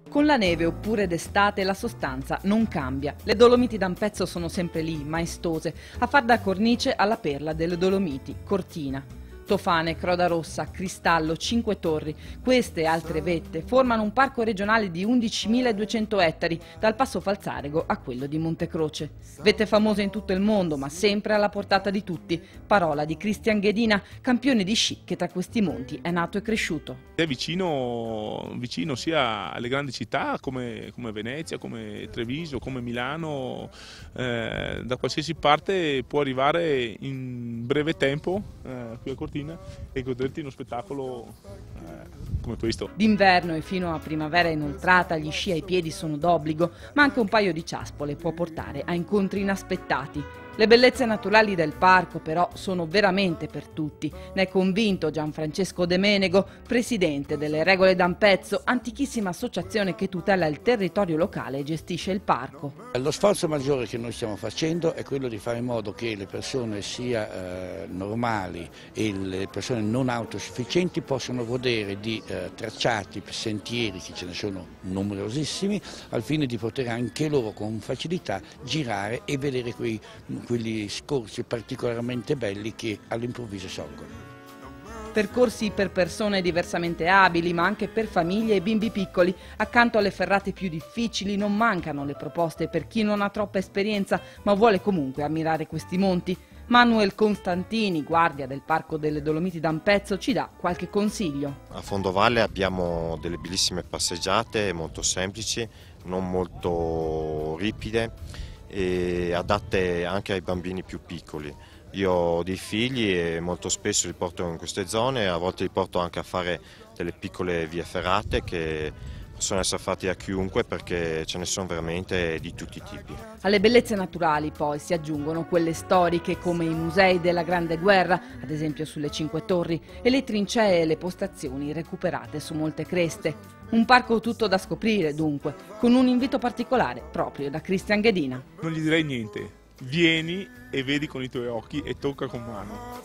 Con la neve oppure d'estate la sostanza non cambia. Le Dolomiti d'Ampezzo sono sempre lì, maestose, a far da cornice alla perla delle Dolomiti, Cortina. Tofane, Croda Rossa, Cristallo, Cinque Torri, queste e altre vette formano un parco regionale di 11.200 ettari, dal Passo Falzarego a quello di Montecroce. Vette famose in tutto il mondo, ma sempre alla portata di tutti. Parola di Cristian Ghedina, campione di sci che tra questi monti è nato e cresciuto. È vicino sia alle grandi città come Venezia, come Treviso, come Milano, da qualsiasi parte può arrivare in breve tempo qui a Cortina e goderti uno spettacolo come questo. D'inverno e fino a primavera inoltrata gli sci ai piedi sono d'obbligo, ma anche un paio di ciaspole può portare a incontri inaspettati. Le bellezze naturali del parco però sono veramente per tutti, ne è convinto Gianfrancesco De Menego, presidente delle Regole d'Ampezzo, antichissima associazione che tutela il territorio locale e gestisce il parco. Lo sforzo maggiore che noi stiamo facendo è quello di fare in modo che le persone sia normali e le persone non autosufficienti possano godere di tracciati, sentieri, che ce ne sono numerosissimi, al fine di poter anche loro con facilità girare e vedere quegli scorci particolarmente belli che all'improvviso sorgono. Percorsi per persone diversamente abili, ma anche per famiglie e bimbi piccoli. Accanto alle ferrate più difficili non mancano le proposte per chi non ha troppa esperienza, ma vuole comunque ammirare questi monti. Manuel Constantini, guardia del Parco delle Dolomiti d'Ampezzo, ci dà qualche consiglio. A fondovalle abbiamo delle bellissime passeggiate molto semplici, non molto ripide e adatte anche ai bambini più piccoli. Io ho dei figli e molto spesso li porto in queste zone, a volte li porto anche a fare delle piccole vie ferrate che possono essere fatte da chiunque perché ce ne sono veramente di tutti i tipi. Alle bellezze naturali poi si aggiungono quelle storiche come i musei della Grande Guerra, ad esempio sulle Cinque Torri, e le trincee e le postazioni recuperate su molte creste. Un parco tutto da scoprire dunque, con un invito particolare proprio da Cristian Ghedina. Non gli direi niente, vieni e vedi con i tuoi occhi e tocca con mano.